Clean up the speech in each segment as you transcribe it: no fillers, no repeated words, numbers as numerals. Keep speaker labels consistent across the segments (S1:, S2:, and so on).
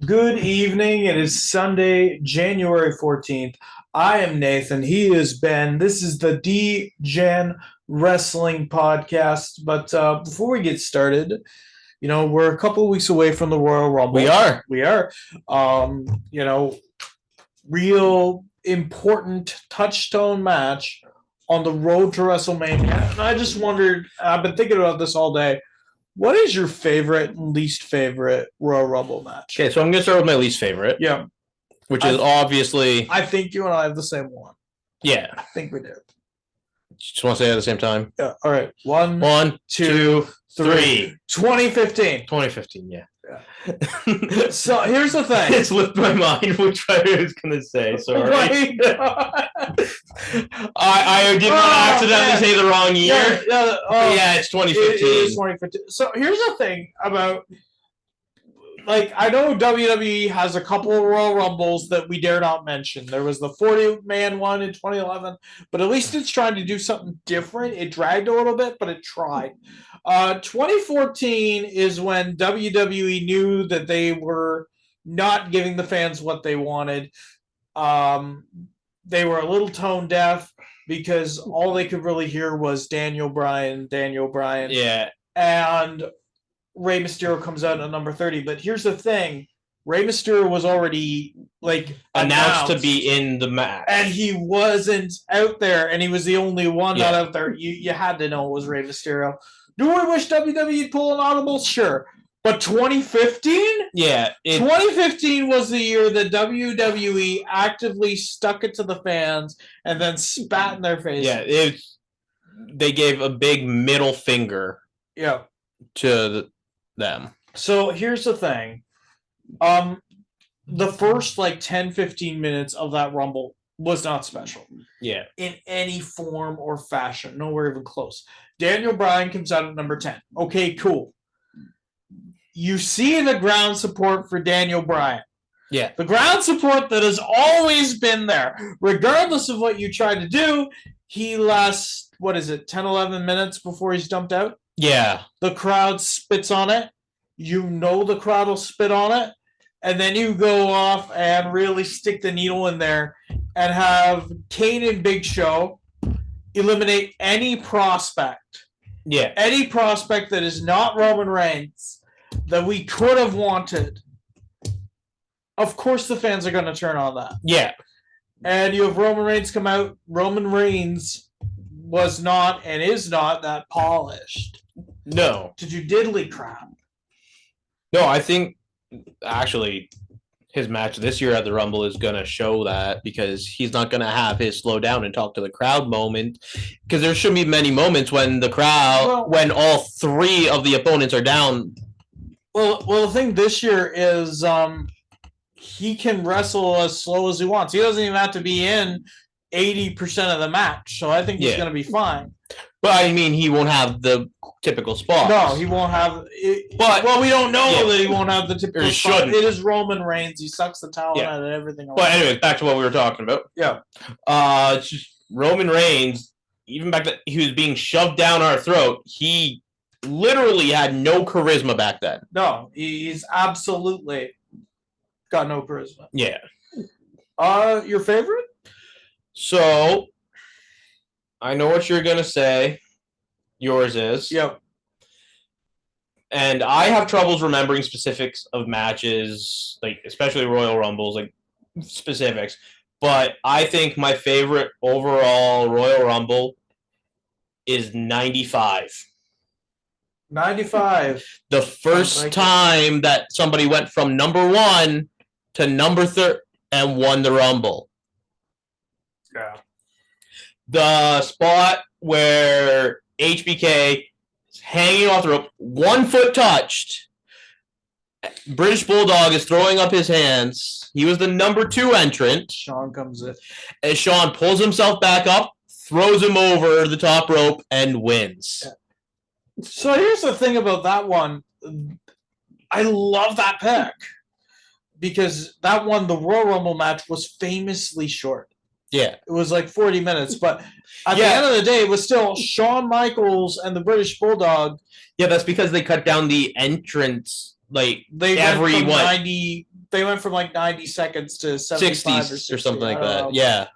S1: Good evening. It is Sunday, January 14th. I am Nathan. He is Ben. This is the Degen Wrestling podcast. But before we get started, we're a couple of weeks away from the Royal Rumble.
S2: We are.
S1: We are. Real important touchstone match on the road to WrestleMania. And I just wondered, I've been thinking about this all day. What is your favorite and least favorite Royal Rumble match?
S2: Okay, so I'm going to start with my least favorite.
S1: Yeah.
S2: Which is obviously...
S1: I think you and I have the same one.
S2: Yeah.
S1: I think we do.
S2: Just want to say it at the same time?
S1: Yeah. All right. One,
S2: two, three.
S1: 2015.
S2: 2015, yeah.
S1: So here's the thing.
S2: It slipped my mind which I was going to say. Sorry. I did not accidentally say the wrong year. Yeah, it's 2015.
S1: It is 2015. So here's the thing about, I know WWE has a couple of Royal Rumbles that we dare not mention. There was the 40-man one in 2011, but at least it's trying to do something different. It dragged a little bit, but it tried. 2014 is when WWE knew that they were not giving the fans what they wanted. They were a little tone deaf because all they could really hear was Daniel Bryan.
S2: Yeah.
S1: And Rey Mysterio comes out at number 30. But here's the thing. Rey Mysterio was already
S2: announced to be in the match.
S1: And he wasn't out there, and he was the only one not out there. You had to know it was Rey Mysterio. Do I wish WWE'd pull an audible? Sure. But 2015?
S2: Yeah.
S1: 2015 was the year that WWE actively stuck it to the fans and then spat in their face.
S2: Yeah, they gave a big middle finger to them.
S1: So here's the thing. The first 10-15 minutes of that Rumble was not special.
S2: Yeah.
S1: In any form or fashion. Nowhere even close. Daniel Bryan comes out at number 10. Okay, cool. You see the ground support for Daniel Bryan.
S2: Yeah.
S1: The ground support that has always been there. Regardless of what you try to do, he lasts, 10, 11 minutes before he's dumped out?
S2: Yeah.
S1: The crowd spits on it. You know the crowd will spit on it. And then you go off and really stick the needle in there and have Kane and Big Show eliminate any prospect.
S2: Yeah.
S1: Any prospect that is not Roman Reigns that we could have wanted. Of course the fans are going to turn on that.
S2: Yeah.
S1: And you have Roman Reigns come out. Roman Reigns was not and is not that polished.
S2: No.
S1: To do diddly crap.
S2: No, I think actually his match this year at the Rumble is going to show that because he's not going to have his slow down and talk to the crowd moment because there shouldn't be many moments when the crowd, when all three of the opponents are down.
S1: Well, the thing this year is he can wrestle as slow as he wants. He doesn't even have to be in 80% of the match, so I think he's going to be fine.
S2: But I mean, he won't have the typical spot.
S1: No, he won't have it. But we don't know that he won't have the typical spot. It is Roman Reigns. He sucks the talent out of everything.
S2: But anyways, back to what we were talking about.
S1: Yeah.
S2: It's just Roman Reigns, even back then, he was being shoved down our throat. He literally had no charisma back then.
S1: No, he's absolutely got no charisma.
S2: Yeah.
S1: Your favorite?
S2: So, I know what you're going to say. Yours is.
S1: Yep.
S2: And I have troubles remembering specifics of matches, especially Royal Rumbles, specifics. But I think my favorite overall Royal Rumble is 95.
S1: 95.
S2: The first time that somebody went from number 1 to number 3 and won the Rumble.
S1: Yeah.
S2: The spot where HBK is hanging off the rope, 1 foot touched. British Bulldog is throwing up his hands. He was the number 2 entrant.
S1: Sean comes in.
S2: And Sean pulls himself back up, throws him over the top rope, and wins.
S1: Yeah. So here's the thing about that one. I love that pick because that one, the Royal Rumble match, was famously short.
S2: Yeah.
S1: It was 40 minutes, but at the end of the day, it was still Shawn Michaels and the British Bulldog.
S2: Yeah, that's because they cut down the entrance,
S1: they
S2: everyone.
S1: went from they went from like 90 seconds to 75
S2: 60s
S1: or 60,
S2: or something like that.
S1: know.
S2: Yeah.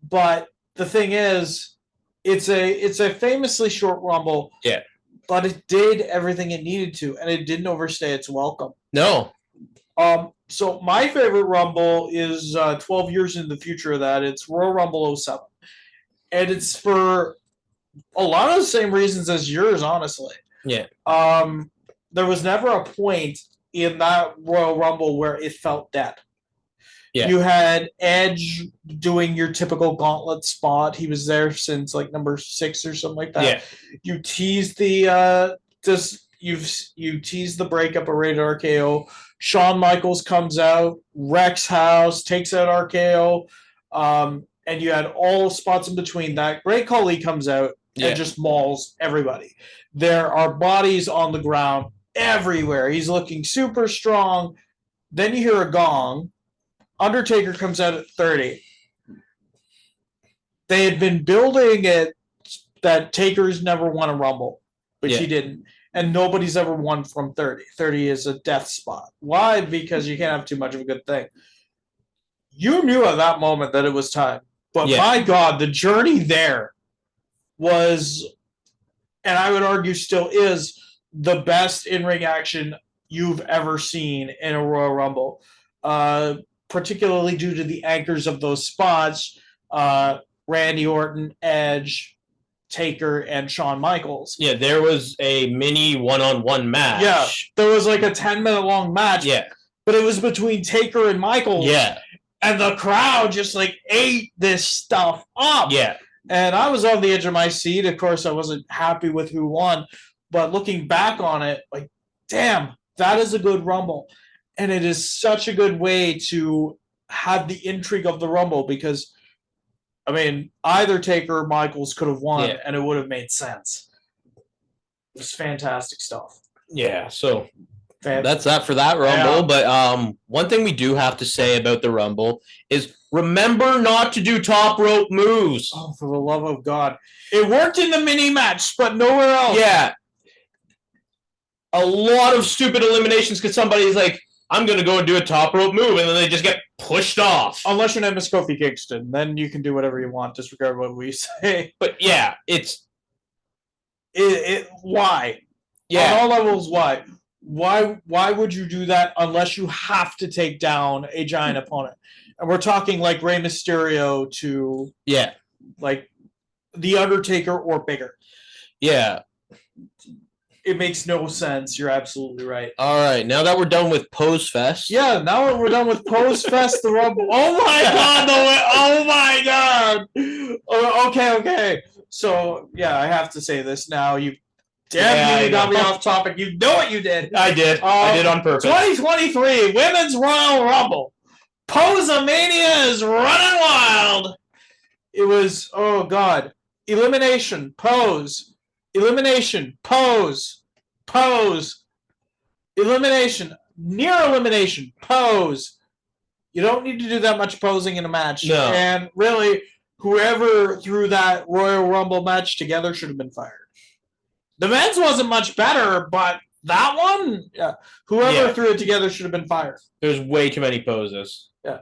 S1: But the thing is, it's a famously short Rumble.
S2: Yeah.
S1: But it did everything it needed to, and it didn't overstay its welcome.
S2: No.
S1: So my favorite Rumble is 12 years in the future of that. It's Royal Rumble 07. And it's for a lot of the same reasons as yours, honestly.
S2: Yeah.
S1: There was never a point in that Royal Rumble where it felt dead.
S2: Yeah.
S1: You had Edge doing your typical gauntlet spot. He was there since like number 6 or something like that.
S2: Yeah.
S1: You teased the you teased the breakup of Rated RKO. Shawn Michaels comes out, wrecks house, takes out RKO, and you had all spots in between that. Great Khali comes out and just mauls everybody. There are bodies on the ground everywhere. He's looking super strong. Then you hear a gong. Undertaker comes out at 30. They had been building it that Taker's never won a Rumble, which he didn't. And nobody's ever won from 30. 30 is a death spot. Why? Because you can't have too much of a good thing. You knew at that moment that it was time. But my God, the journey there was, and I would argue still is, the best in-ring action you've ever seen in a Royal Rumble. Particularly due to the anchors of those spots, Randy Orton, Edge, Taker, and Shawn Michaels.
S2: Yeah, there was a mini one-on-one match.
S1: Yeah, there was like a 10-minute long match.
S2: Yeah.
S1: But it was between Taker and Michaels.
S2: Yeah.
S1: And the crowd just like ate this stuff up.
S2: Yeah.
S1: And I was on the edge of my seat. Of course, I wasn't happy with who won. But looking back on it, like, damn, that is a good Rumble. And it is such a good way to have the intrigue of the Rumble because, I mean, either Taker or Michaels could have won, and it would have made sense. It was fantastic stuff.
S2: Yeah, so that's that for that Rumble. Yeah. But one thing we do have to say about the Rumble is remember not to do top rope moves.
S1: Oh, for the love of God. It worked in the mini match, but nowhere else.
S2: Yeah. A lot of stupid eliminations because somebody's like, I'm going to go and do a top rope move, and then they just get pushed off.
S1: Unless your name is Kofi Kingston, then you can do whatever you want, disregard what we say.
S2: But yeah, it's...
S1: Why?
S2: Yeah.
S1: On all levels, why? Why would you do that unless you have to take down a giant opponent? And we're talking like Rey Mysterio to...
S2: Yeah.
S1: Like The Undertaker or bigger.
S2: Yeah.
S1: It makes no sense. You're absolutely right.
S2: All right. Now that we're done with Pose Fest.
S1: Yeah, now we're done with Pose Fest, the Rumble. Oh, my God. Oh, my God. Okay. So, yeah, I have to say this now. You definitely got me off topic. You know what you did.
S2: I did. I did on purpose.
S1: 2023 Women's Royal Rumble. Pose-a-mania is running wild. It was, oh, God. Elimination. Pose. Elimination, pose, elimination, near elimination, pose. You don't need to do that much posing in a match.
S2: No.
S1: And really, whoever threw that Royal Rumble match together should have been fired. The men's wasn't much better, but that one, whoever threw it together should have been fired.
S2: There's way too many poses.
S1: Yeah.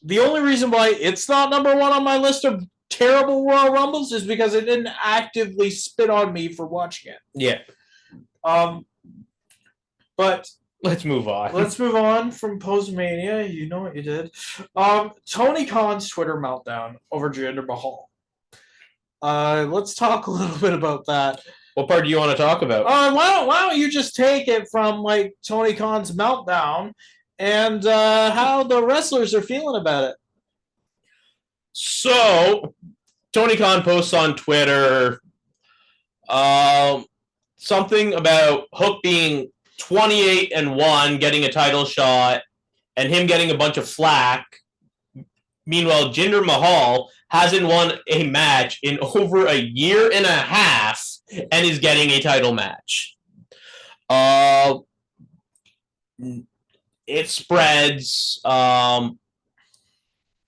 S1: The only reason why it's not number one on my list of terrible Royal Rumbles is because it didn't actively spit on me for watching it.
S2: Yeah.
S1: But
S2: let's move on.
S1: Let's move on from Posemania. You know what you did. Tony Khan's Twitter meltdown over Jinder Mahal. Let's talk a little bit about that.
S2: What part do you want to talk about?
S1: Why don't you just take it from like Tony Khan's meltdown and how the wrestlers are feeling about it.
S2: So, Tony Khan posts on Twitter something about Hook being 28-1, getting a title shot, and him getting a bunch of flack. Meanwhile, Jinder Mahal hasn't won a match in over a year and a half and is getting a title match. It spreads.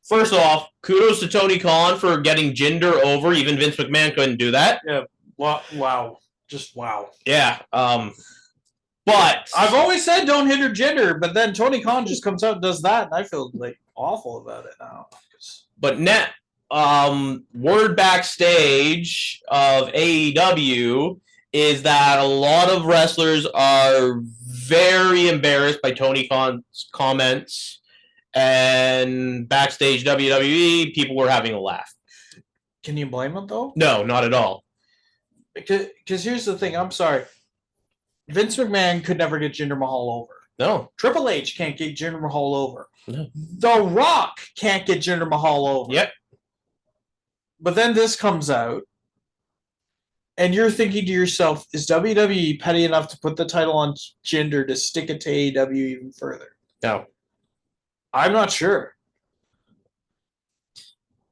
S2: First off, kudos to Tony Khan for getting Jinder over. Even Vince McMahon couldn't do that.
S1: Yeah. Wow. Just wow.
S2: Yeah. But
S1: I've always said don't hinder gender, but then Tony Khan just comes out and does that, and I feel like awful about it now.
S2: But word backstage of AEW is that a lot of wrestlers are very embarrassed by Tony Khan's comments, and backstage WWE, people were having a laugh.
S1: Can you blame them, though?
S2: No, not at all.
S1: Because here's the thing. I'm sorry. Vince McMahon could never get Jinder Mahal over.
S2: No.
S1: Triple H can't get Jinder Mahal over.
S2: No.
S1: The Rock can't get Jinder Mahal over.
S2: Yep.
S1: But then this comes out, and you're thinking to yourself, is WWE petty enough to put the title on Jinder to stick it to AEW even further?
S2: No.
S1: I'm not sure.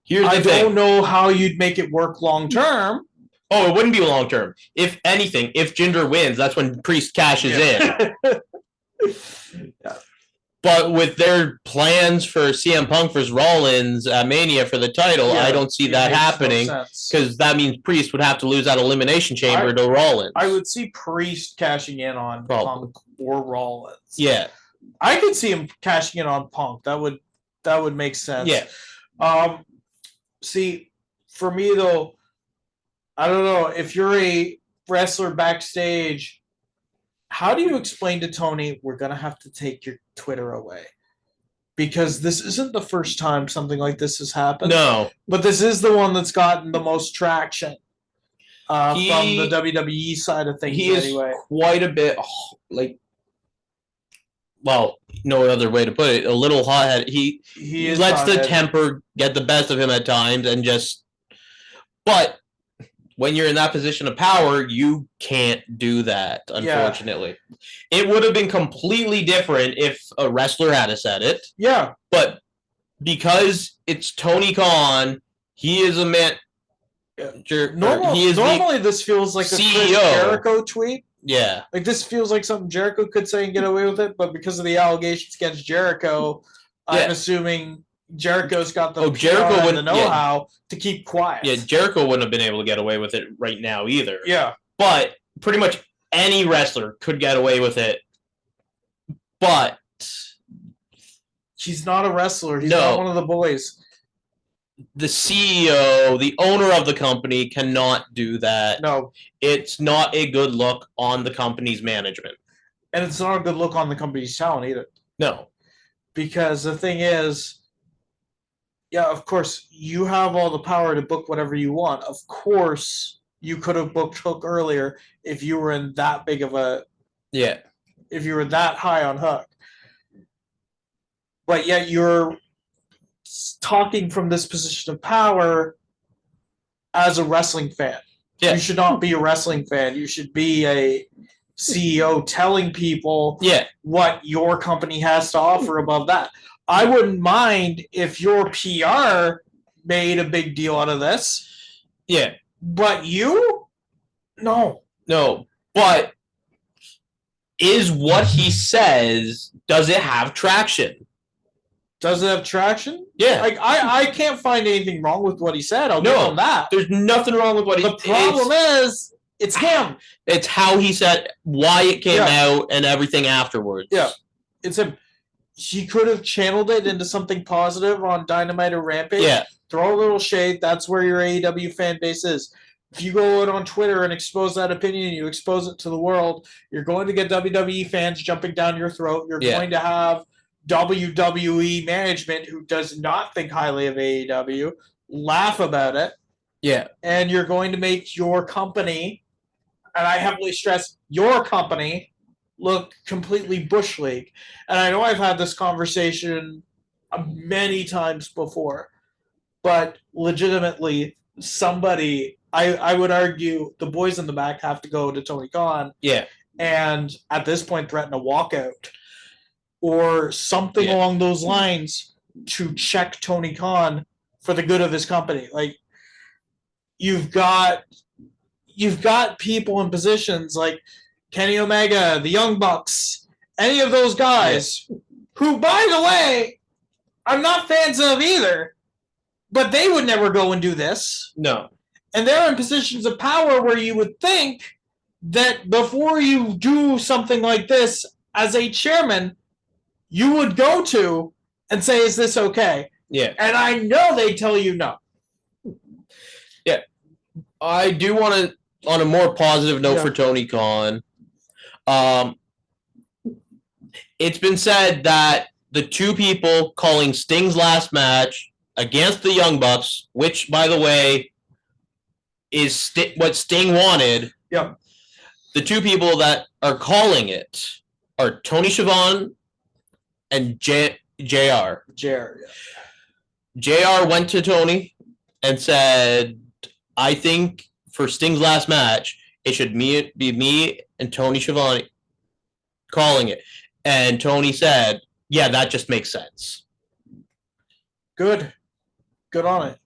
S2: I
S1: don't know how you'd make it work long term.
S2: Oh, it wouldn't be long term. If anything, if Jinder wins, that's when Priest cashes in.
S1: Yeah.
S2: But with their plans for CM Punk versus Rollins at Mania for the title, I don't see that happening because that means Priest would have to lose that Elimination Chamber to Rollins.
S1: I would see Priest cashing in on Punk or Rollins.
S2: Yeah,
S1: I could see him cashing in on Punk. That would make sense.
S2: Yeah.
S1: See, for me though, I don't know if you're a wrestler backstage. How do you explain to Tony, we're going to have to take your Twitter away? Because this isn't the first time something like this has happened.
S2: No.
S1: But this is the one that's gotten the most traction from the WWE side of things.
S2: He is quite a bit, no other way to put it, a little hot-headed. He lets the temper get the best of him at times and just... But... when you're in that position of power, you can't do that, unfortunately. Yeah. It would have been completely different if a wrestler had said it.
S1: Yeah.
S2: But because it's Tony Khan, he is a man...
S1: Normally this feels like a Chris Jericho tweet.
S2: Yeah.
S1: Like this feels like something Jericho could say and get away with it, but because of the allegations against Jericho, I'm assuming... Jericho's got the
S2: Jericho
S1: and the know-how to keep quiet.
S2: Yeah, Jericho wouldn't have been able to get away with it right now either.
S1: Yeah.
S2: But pretty much any wrestler could get away with it. But
S1: he's not a wrestler. He's not one of the boys.
S2: The CEO, the owner of the company, cannot do that.
S1: No.
S2: It's not a good look on the company's management.
S1: And it's not a good look on the company's talent either.
S2: No.
S1: Because the thing is... yeah, of course, you have all the power to book whatever you want. Of course, you could have booked Hook earlier if you were in that big of a...
S2: yeah.
S1: If you were that high on Hook. But yet you're talking from this position of power as a wrestling fan. Yeah. You should not be a wrestling fan. You should be a CEO telling people what your company has to offer above that. I wouldn't mind if your PR made a big deal out of this.
S2: Yeah.
S1: But you? No.
S2: No. But is what he says, does it have traction?
S1: Does it have traction?
S2: Yeah.
S1: Like I can't find anything wrong with what he said. I'll give him that.
S2: There's nothing wrong with what he said.
S1: The problem is it's him.
S2: It's how he said, why it came out, and everything afterwards.
S1: Yeah. It's him. He could have channeled it into something positive on Dynamite or Rampage.
S2: Yeah.
S1: Throw a little shade. That's where your AEW fan base is. If you go out on Twitter and expose that opinion, you expose it to the world, you're going to get WWE fans jumping down your throat. You're going to have WWE management who does not think highly of AEW laugh about it.
S2: Yeah.
S1: And you're going to make your company, and I heavily stress your company, look completely Bush League. And I know I've had this conversation many times before, but legitimately somebody, I would argue the boys in the back have to go to Tony Khan.
S2: Yeah.
S1: And at this point threaten a walkout or something along those lines to check Tony Khan for the good of his company. Like you've got people in positions like Kenny Omega, the Young Bucks, any of those guys who, by the way, I'm not fans of either, but they would never go and do this.
S2: No.
S1: And they're in positions of power where you would think that before you do something like this, as a chairman, you would go to and say, is this okay?
S2: Yeah.
S1: And I know they tell you no.
S2: Yeah. I do want to, on a more positive note for Tony Khan, it's been said that the two people calling Sting's last match against the Young Bucks, which, by the way, is what Sting wanted.
S1: Yep.
S2: The two people that are calling it are Tony Schiavone and JR.
S1: JR.
S2: JR went to Tony and said, I think for Sting's last match, it should be me and Tony Schiavone calling it. And Tony said, yeah, that just makes sense.
S1: Good on it.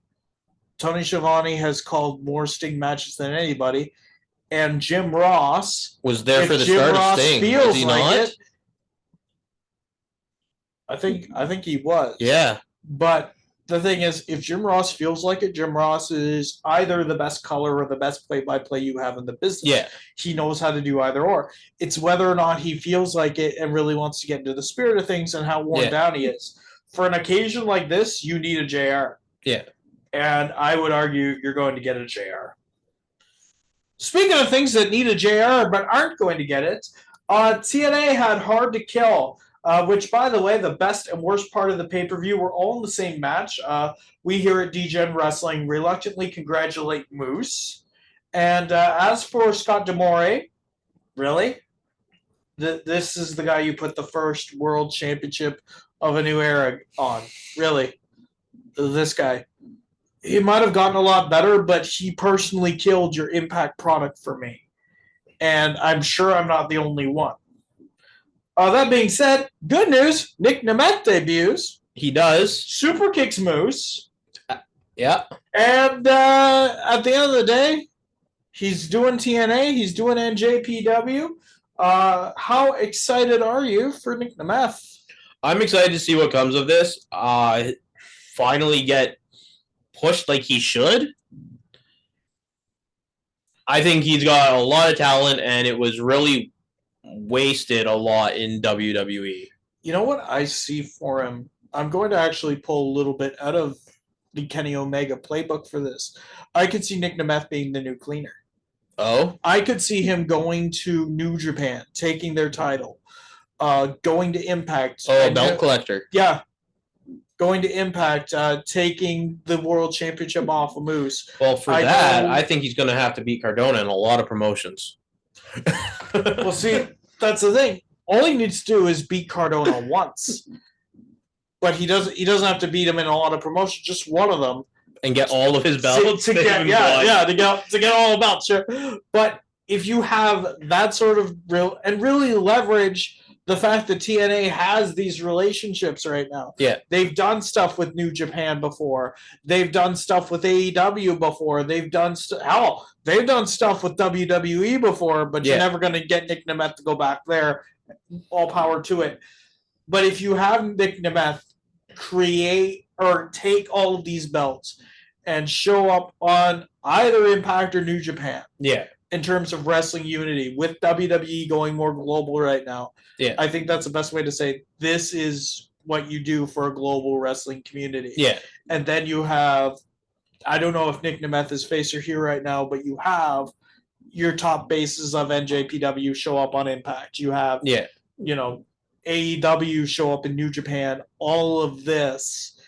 S1: Tony Schiavone has called more Sting matches than anybody. And Jim Ross
S2: was there for the start of Sting.
S1: Feels he like not? It, I think he was.
S2: Yeah.
S1: But the thing is, if Jim Ross feels like it, Jim Ross is either the best color or the best play-by-play you have in the business.
S2: Yeah.
S1: He knows how to do either or. It's whether or not he feels like it and really wants to get into the spirit of things and how worn down he is. For an occasion like this, you need a JR.
S2: Yeah.
S1: And I would argue you're going to get a JR. Speaking of things that need a JR but aren't going to get it, TNA had Hard to Kill. Which, by the way, the best and worst part of the pay-per-view were all in the same match. We here at DegenWrestling reluctantly congratulate Moose. And as for Scott D'Amore, really? This is the guy you put the first world championship of a new era on. Really? This guy. He might have gotten a lot better, but he personally killed your Impact product for me. And I'm sure I'm not the only one. That being said, good news. Nick Nemeth debuts.
S2: He does.
S1: Super kicks Moose.
S2: Yeah.
S1: And at the end of the day, he's doing TNA. He's doing NJPW. How excited are you for Nick Nemeth?
S2: I'm excited to see what comes of this. Finally get pushed like he should. I think he's got a lot of talent, and it was really wasted a lot in WWE.
S1: You know what I see for him? I'm going to actually pull a little bit out of the Kenny Omega playbook for this. I could see Nick Nemeth being the new cleaner.
S2: Oh?
S1: I could see him going to New Japan, taking their title, going to Impact.
S2: Oh, belt collector.
S1: Yeah. Going to Impact, taking the World Championship off of Moose.
S2: Well, for I think he's going to have to beat Cardona in a lot of promotions.
S1: Well, see, that's the thing. All he needs to do is beat Cardona once, but he doesn't have to beat him in a lot of promotions. Just one of them,
S2: and get all of his belts.
S1: To get all the belts. Sure. But if you have that sort of really leverage the fact that TNA has these relationships right now.
S2: Yeah,
S1: they've done stuff with New Japan before. They've done stuff with AEW before. They've done they've done stuff with WWE before, but you're never going to get Nick Nemeth to go back there. All power to it. But if you have Nick Nemeth create or take all of these belts and show up on either Impact or New Japan, in terms of wrestling unity, with WWE going more global right now, I think that's the best way to say this is what you do for a global wrestling community.
S2: Yeah.
S1: And then you have, I don't know if Nick Nemeth is face or here right now, but you have your top bases of NJPW show up on Impact. You have, AEW show up in New Japan, all of this.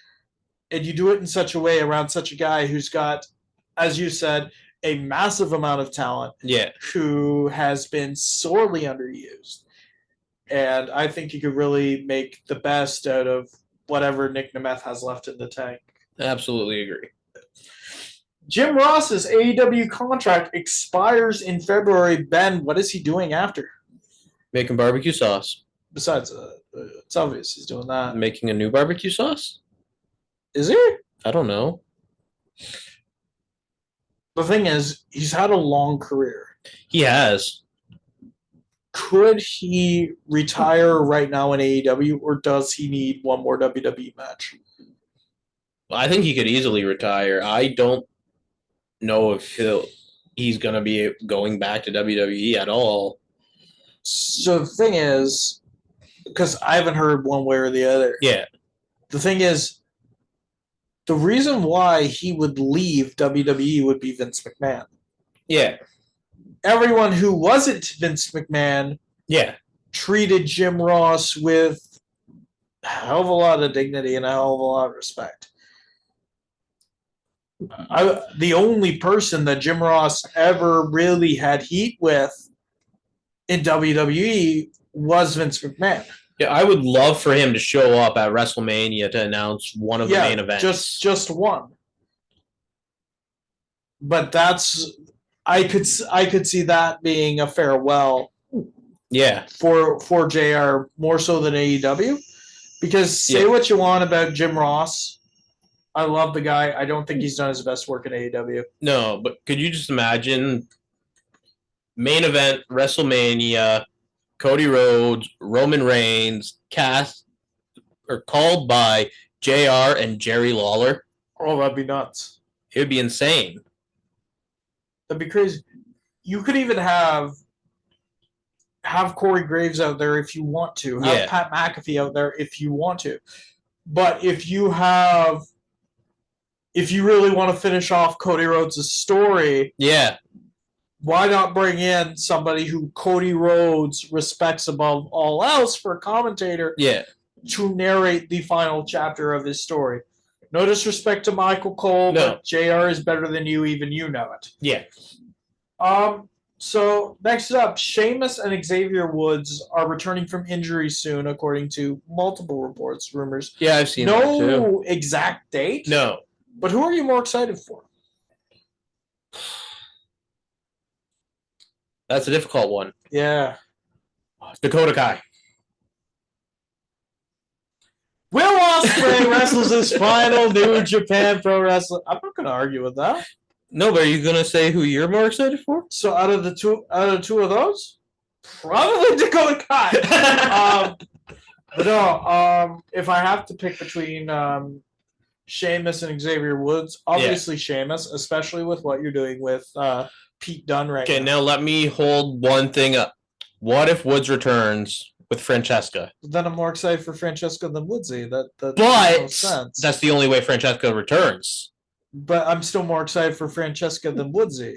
S1: And you do it in such a way around such a guy who's got, as you said, a massive amount of talent. Who has been sorely underused. And I think you could really make the best out of whatever Nick Nemeth has left in the tank.
S2: Absolutely agree.
S1: Jim Ross's AEW contract expires in February. Ben, what is he doing after?
S2: Making barbecue sauce.
S1: Besides, it's obvious he's doing that.
S2: Making a new barbecue sauce?
S1: Is he?
S2: I don't know.
S1: The thing is, he's had a long career.
S2: He has.
S1: Could he retire right now in AEW, or does he need one more WWE match?
S2: I think he could easily retire. I don't know if he's going to be going back to WWE at all.
S1: So the thing is, because I haven't heard one way or the other.
S2: Yeah.
S1: The thing is, the reason why he would leave WWE would be Vince McMahon.
S2: Yeah.
S1: Everyone who wasn't Vince McMahon treated Jim Ross with a hell of a lot of dignity and a hell of a lot of respect. The only person that Jim Ross ever really had heat with in WWE was Vince McMahon.
S2: Yeah, I would love for him to show up at WrestleMania to announce one of the main events.
S1: Just one. But I could see that being a farewell.
S2: Yeah.
S1: For JR more so than AEW, because say what you want about Jim Ross, I love the guy. I don't think he's done his best work in AEW.
S2: No, but could you just imagine main event WrestleMania, Cody Rhodes, Roman Reigns, called by JR and Jerry Lawler?
S1: Oh, that'd be nuts.
S2: It would be insane.
S1: That'd be crazy. You could even have Corey Graves out there if you want to. Have Pat McAfee out there if you want to. But if you really want to finish off Cody Rhodes' story, why not bring in somebody who Cody Rhodes respects above all else for a commentator to narrate the final chapter of his story? No disrespect to Michael Cole, but JR is better than you, even you know it.
S2: Yeah.
S1: So next up, Sheamus and Xavier Woods are returning from injury soon, according to multiple reports, rumors.
S2: Yeah, I've seen that too.
S1: No exact date.
S2: No.
S1: But who are you more excited for?
S2: That's a difficult one.
S1: Yeah.
S2: Dakota Kai.
S1: Will Ospreay wrestles his final New Japan Pro Wrestling. I'm not going to argue with that.
S2: No, but are you going to say who you're more excited for?
S1: So out of the two of those, probably Dakota Kai. But no, if I have to pick between Sheamus and Xavier Woods, obviously Sheamus, especially with what you're doing with Pete Dunne right now.
S2: Okay, now let me hold one thing up. What if Woods returns with Francesca?
S1: Then I'm more excited for Francesca than Woodsy. That makes no sense.
S2: That's the only way Francesca returns.
S1: But I'm still more excited for Francesca than Woodsy.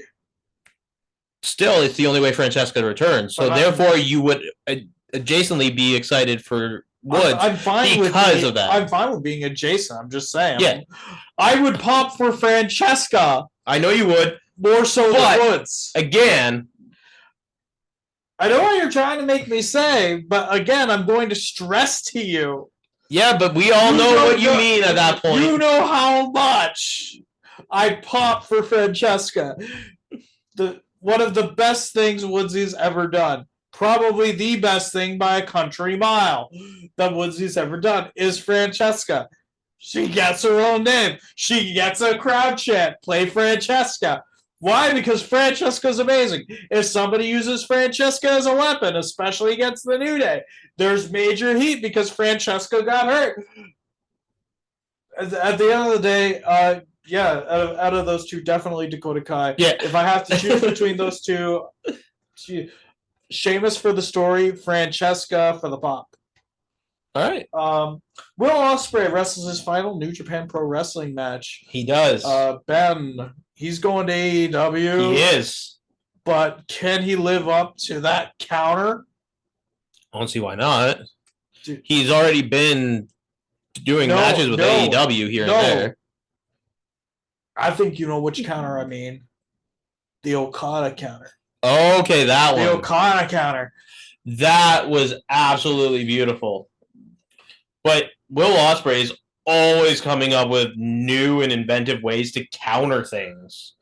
S2: Still, it's the only way Francesca returns. So therefore, you would adjacently be excited for Woods because of that.
S1: I'm fine with being adjacent. I'm just saying. Yeah. I would pop for Francesca.
S2: I know you would.
S1: More so than Woods.
S2: Again,
S1: I know what you're trying to make me say, but again, I'm going to stress to you.
S2: Yeah, but we all know what you mean at that point.
S1: You know how much I pop for Francesca. One of the best things Woodsy's ever done, probably the best thing by a country mile that Woodsy's ever done, is Francesca. She gets her own name. She gets a crowd chant. Play Francesca. Why? Because Francesca's amazing. If somebody uses Francesca as a weapon, especially against the New Day, there's major heat because Francesca got hurt. At the end of the day, out of those two, definitely Dakota Kai.
S2: Yeah.
S1: If I have to choose between those two, Sheamus for the story, Francesca for the pop.
S2: All right.
S1: Will Ospreay wrestles his final New Japan Pro Wrestling match.
S2: He does.
S1: Ben, he's going to AEW.
S2: He is.
S1: But can he live up to that counter?
S2: I don't see why not. Dude. He's already been doing matches with AEW here and there.
S1: I think you know which counter I mean. The Okada counter.
S2: Okay, that one.
S1: The Okada counter.
S2: That was absolutely beautiful. But Will Ospreay is always coming up with new and inventive ways to counter things.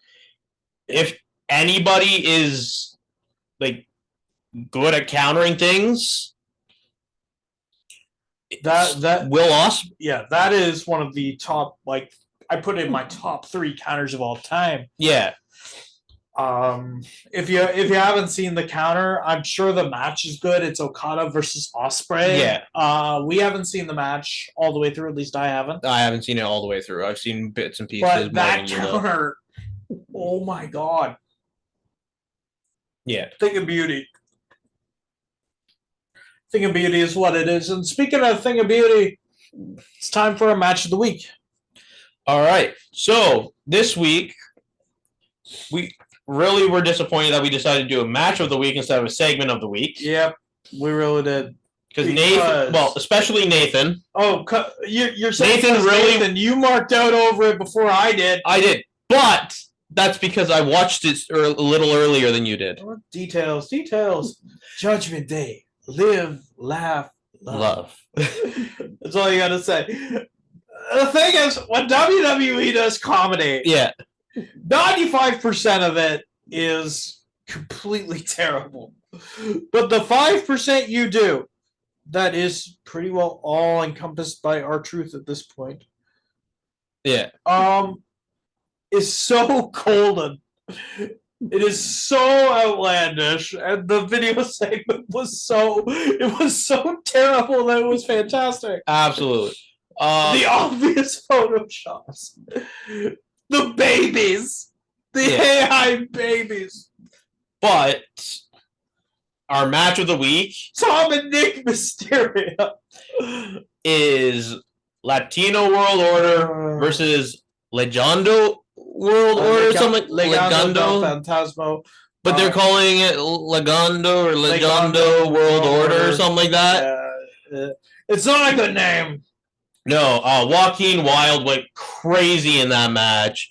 S2: If anybody is like good at countering things,
S1: that
S2: Will Ospreay.
S1: Yeah, that is one of the top. Like I put it in my top 3 counters of all time.
S2: Yeah.
S1: If you haven't seen the counter, I'm sure the match is good. It's Okada versus Ospreay.
S2: Yeah.
S1: We haven't seen the match all the way through. At least I haven't.
S2: I haven't seen it all the way through. I've seen bits and pieces.
S1: But that counter, oh my god,
S2: Yeah.
S1: Thing of beauty. Thing of beauty is what it is. And speaking of thing of beauty, it's time for a match of the week.
S2: All right. So this week, we really were disappointed that we decided to do a match of the week instead of a segment of the week.
S1: Yep, we really did.
S2: Because Nathan, well, especially Nathan.
S1: Oh, you're saying
S2: Nathan really.
S1: Nathan, you marked out over it before I did.
S2: I did, but that's because I watched it a little earlier than you did.
S1: Details. Judgment Day. Live, laugh, love. That's all you gotta say. The thing is, when WWE does comedy, 95% of it is completely terrible. But the 5% you do, that is pretty well all encompassed by R-Truth at this point.
S2: Yeah.
S1: Is so golden. It is so outlandish, and the video segment was so terrible that it was fantastic.
S2: Absolutely.
S1: The obvious photoshops, the babies, the AI babies.
S2: But our match of the week,
S1: Tom and Nick Mysterio,
S2: is Latino World Order versus Legendo World Order, something like
S1: Legando Fantasmo.
S2: But they're calling it Legando or Legendo World Order or something like that.
S1: It's not a good name.
S2: No, Joaquin Wilde went crazy in that match.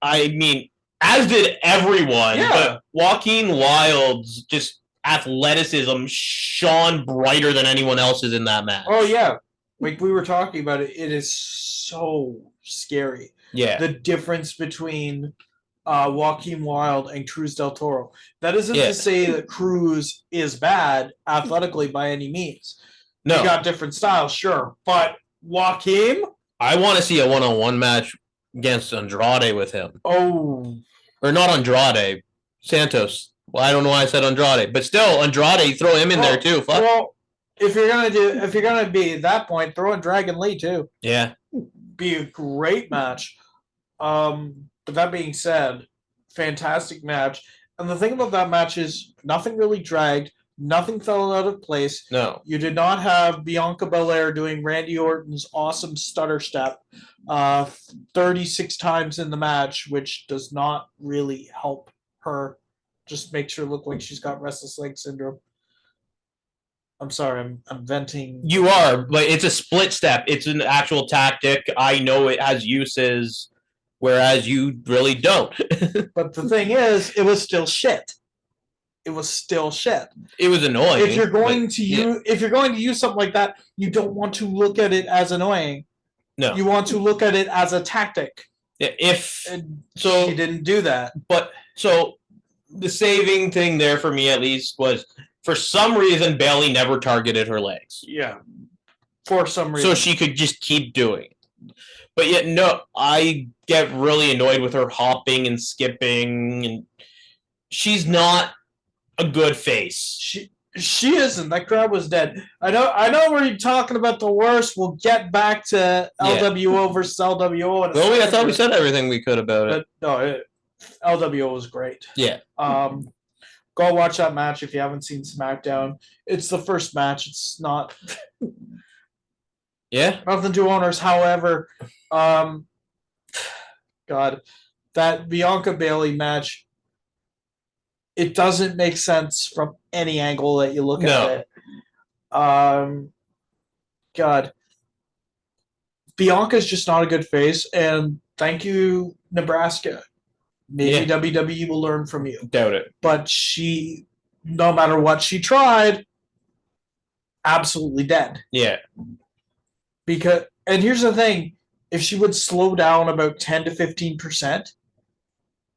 S2: I mean, as did everyone.
S1: Yeah.
S2: But Joaquin Wilde's just athleticism shone brighter than anyone else's in that match.
S1: Oh, yeah. Like we were talking about it, it is so scary.
S2: Yeah.
S1: The difference between Joaquin Wilde and Cruz del Toro. That isn't to say that Cruz is bad athletically by any means.
S2: No.
S1: He got different styles, sure. But Joaquin?
S2: I want to see a one-on-one match against Andrade with him.
S1: Oh.
S2: Or not Andrade. Santos. Well, I don't know why I said Andrade. But still, Andrade, throw him in there too. Fuck.
S1: Well, if you're gonna be at that point, throw in Dragon Lee too.
S2: Yeah.
S1: Be a great match. But that being said, fantastic match. And the thing about that match is nothing really dragged, nothing fell out of place.
S2: No.
S1: You did not have Bianca Belair doing Randy Orton's awesome stutter step 36 times in the match, which does not really help her. Just makes her look like she's got restless leg syndrome. I'm sorry, I'm venting.
S2: You are, but it's a split step. It's an actual tactic. I know it has uses, whereas you really don't.
S1: But the thing is, it was still shit. It was still shit.
S2: It was annoying.
S1: If you're going to use something like that, you don't want to look at it as annoying.
S2: No.
S1: You want to look at it as a tactic.
S2: She
S1: didn't do that.
S2: But so the saving thing there for me at least was, for some reason, Bayley never targeted her legs.
S1: Yeah. For some reason.
S2: So she could just keep doing it. But yet, no, I get really annoyed with her hopping and skipping, and she's not a good face.
S1: She isn't. That crowd was dead. I know we're talking about the worst. We'll get back to LWO versus LWO.
S2: Well, I thought we said everything we could about it.
S1: No, LWO was great.
S2: Yeah.
S1: Go watch that match if you haven't seen SmackDown. It's the first match. It's not.
S2: Yeah.
S1: Nothing to owners. However, God, that Bianca Bayley match, it doesn't make sense from any angle that you look at it. God, Bianca's just not a good face, and thank you, Nebraska. Maybe WWE will learn from you.
S2: Doubt it.
S1: But she, no matter what she tried, absolutely dead.
S2: Yeah.
S1: And here's the thing, if she would slow down about 10 to 15%,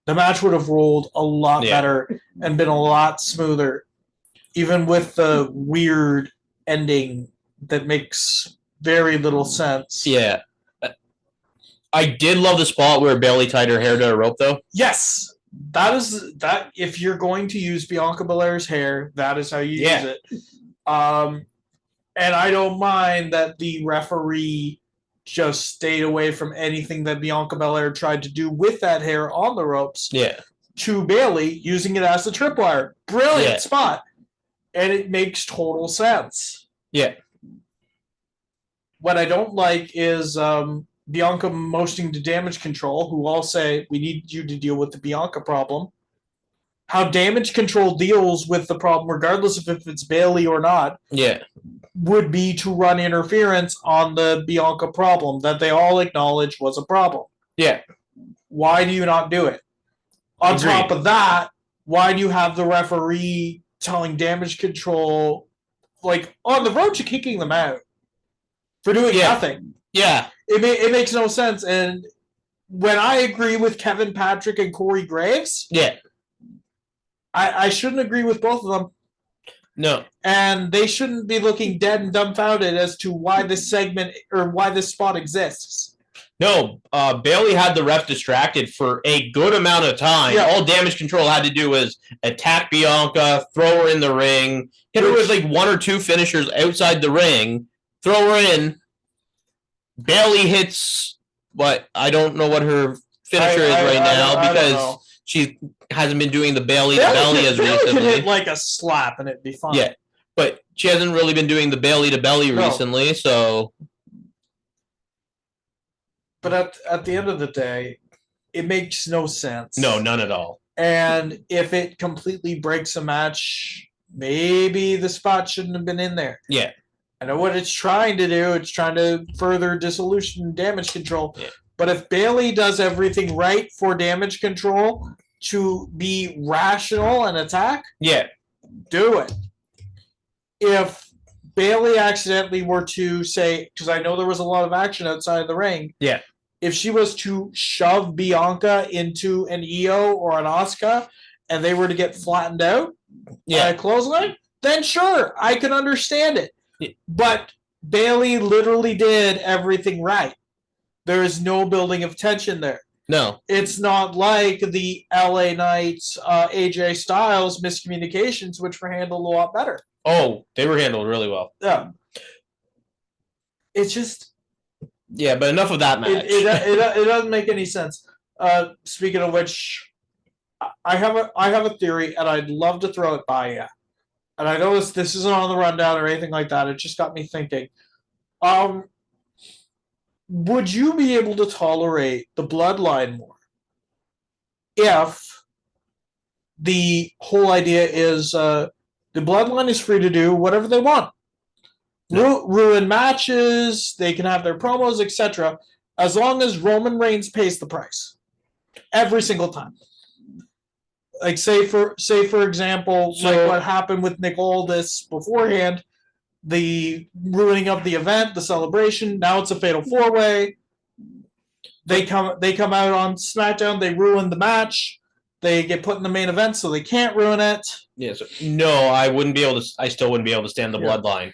S1: the match would have rolled a lot better and been a lot smoother, even with the weird ending that makes very little sense.
S2: Yeah. I did love the spot where Bayley tied her hair to a rope, though.
S1: Yes. That if you're going to use Bianca Belair's hair, that is how you use it. And I don't mind that the referee just stayed away from anything that Bianca Belair tried to do with that hair on the ropes.
S2: Yeah.
S1: to Bailey, using it as a tripwire. Brilliant spot. And it makes total sense.
S2: Yeah.
S1: What I don't like is Bianca motioning to Damage Control, who all say, we need you to deal with the Bianca problem. How Damage Control deals with the problem, regardless of if it's Bailey or not, would be to run interference on the Bianca problem that they all acknowledge was a problem.
S2: Yeah.
S1: Why do you not do it? On top of that, why do you have the referee telling Damage Control, like, on the road to kicking them out for doing nothing?
S2: Yeah.
S1: It makes no sense. And when I agree with Kevin Patrick and Corey Graves, I shouldn't agree with both of them.
S2: No.
S1: And they shouldn't be looking dead and dumbfounded as to why this segment or why this spot exists.
S2: No, Bailey had the ref distracted for a good amount of time. Yeah. All Damage Control had to do was attack Bianca, throw her in the ring, hit her with like one or two finishers outside the ring, throw her in. Bailey hits what I don't know what her finisher is right now because she hasn't been doing the belly to belly as recently. Could hit
S1: like a slap and it'd be fine.
S2: Yeah, but she hasn't really been doing the belly to belly recently, so.
S1: But at the end of the day, it makes no sense.
S2: No, none at all.
S1: And if it completely breaks a match, maybe the spot shouldn't have been in there.
S2: Yeah.
S1: I know what it's trying to do. It's trying to further dissolution and Damage Control. Yeah. But if Bailey does everything right for Damage Control to be rational and attack, do it. If Bailey accidentally were to say, because I know there was a lot of action outside of the ring, if she was to shove Bianca into an EO or an Asuka and they were to get flattened out by a clothesline, then sure, I can understand it. Yeah. But Bailey literally did everything right. There is no building of tension there.
S2: No.
S1: It's not like the LA Knights, AJ Styles miscommunications, which were handled a lot better.
S2: Oh, they were handled really well.
S1: Yeah. It's just...
S2: Yeah, but enough of that match.
S1: It doesn't make any sense. Speaking of which, I have a theory, and I'd love to throw it by you. And I know this isn't on the rundown or anything like that. It just got me thinking. Would you be able to tolerate the bloodline more if the whole idea is the bloodline is free to do whatever they want? Ruin matches, they can have their promos, etc., as long as Roman Reigns pays the price every single time. Like say for example, like what happened with Nick Aldis beforehand, the ruining of the event, the celebration. Now it's a fatal 4-way. They come out on SmackDown. They ruin the match. They get put in the main event, so they can't ruin it.
S2: Yes. No, I wouldn't be able to. I still wouldn't be able to stand the bloodline.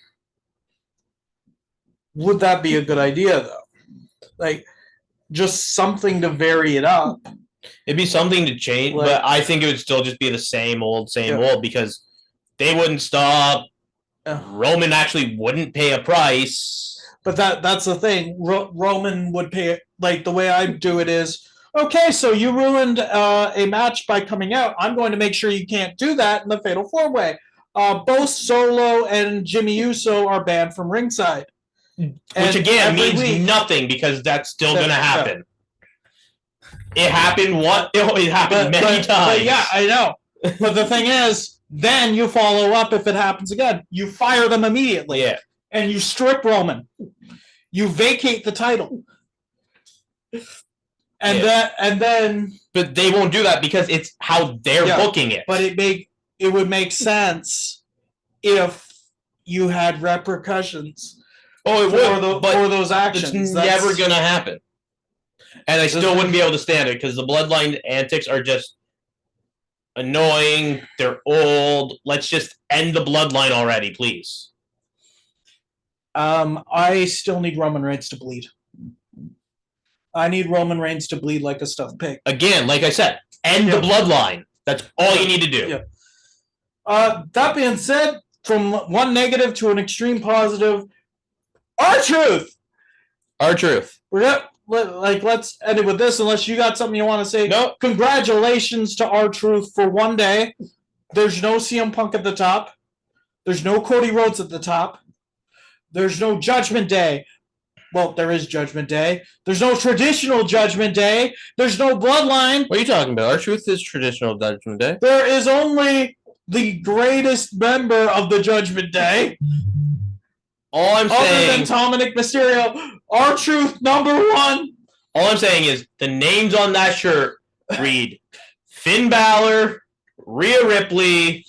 S1: Would that be a good idea though? Like just something to vary it up.
S2: It'd be something to change, but I think it would still just be the same old because they wouldn't stop. Roman actually wouldn't pay a price.
S1: But that's the thing. Roman would pay it. Like the way I do it is, okay, so you ruined a match by coming out. I'm going to make sure you can't do that in the Fatal 4-Way. Both Solo and Jimmy Uso are banned from ringside.
S2: Which again means nothing because that's still going to happen. It happened It happened many times.
S1: But yeah, I know. But the thing is, then you follow up if it happens again. You fire them immediately.
S2: Yeah.
S1: And you strip Roman. You vacate the title. And then
S2: but they won't do that because it's how they're booking it.
S1: But it would make sense if you had repercussions.
S2: Oh, it would,
S1: for those actions.
S2: It's never going to happen. And I still wouldn't be able to stand it because the bloodline antics are just annoying. They're old. Let's just end the bloodline already, please.
S1: I still need Roman Reigns to bleed. I need Roman Reigns to bleed like a stuffed pig.
S2: Again, like I said, end the bloodline. That's all you need to do.
S1: Yeah. That being said, from one negative to an extreme positive, R-Truth.
S2: R-Truth.
S1: We're let's end it with this. Unless you got something you want to say.
S2: No.
S1: Congratulations to R-Truth for one day. There's no CM Punk at the top. There's no Cody Rhodes at the top. There's no Judgment Day. Well, there is Judgment Day. There's no traditional Judgment Day. There's no Bloodline.
S2: What are you talking about? R-Truth is traditional Judgment Day.
S1: There is only the greatest member of the Judgment Day.
S2: All I'm saying,
S1: other than Dominic Mysterio, R-Truth number one.
S2: All I'm saying is the names on that shirt read Finn Balor, Rhea Ripley,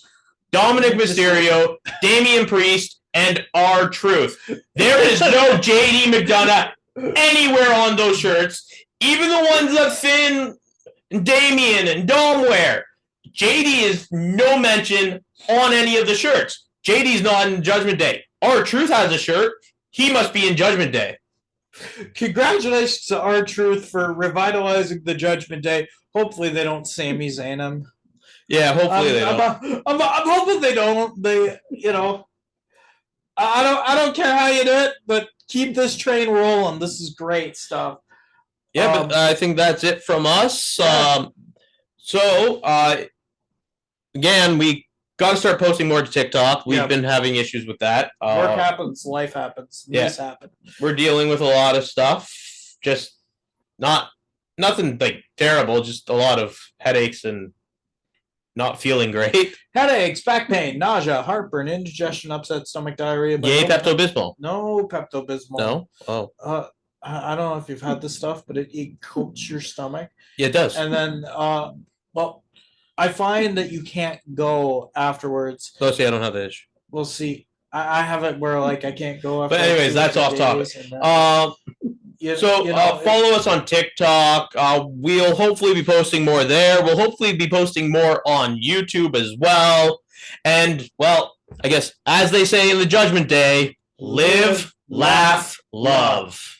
S2: Dominic Mysterio, Damian Priest, and R-Truth. There is no JD McDonough anywhere on those shirts. Even the ones that Finn, and Damian, and Dom wear. JD is no mention on any of the shirts. JD's not in Judgment Day. R-Truth has a shirt. He must be in Judgment Day.
S1: Congratulations to R-Truth for revitalizing the Judgment Day. Hopefully they don't Sami Zayn him.
S2: Yeah, hopefully they don't.
S1: I'm hoping they don't. They, I don't care how you do it, but keep this train rolling. This is great stuff.
S2: Yeah, but I think that's it from us.
S1: Yeah.
S2: Again, we got to start posting more to TikTok. We've been having issues with that.
S1: Work happens, life happens, things happen.
S2: We're dealing with a lot of stuff. Just nothing like terrible. Just a lot of headaches and not feeling great.
S1: Headaches, back pain, nausea, heartburn, indigestion, upset stomach, diarrhea. But
S2: Yay, Pepto-Bismol.
S1: No Pepto-Bismol.
S2: No? Oh.
S1: I don't know if you've had this stuff, but it coats your stomach.
S2: Yeah, it does.
S1: And then, I find that you can't go afterwards.
S2: Let's see, I don't have the issue.
S1: We'll see. I have it where I can't go after.
S2: But anyways, that's off topic. Follow us on TikTok. We'll hopefully be posting more there. We'll hopefully be posting more on YouTube as well. And, well, I guess, as they say in the Judgment Day, live, laugh, love.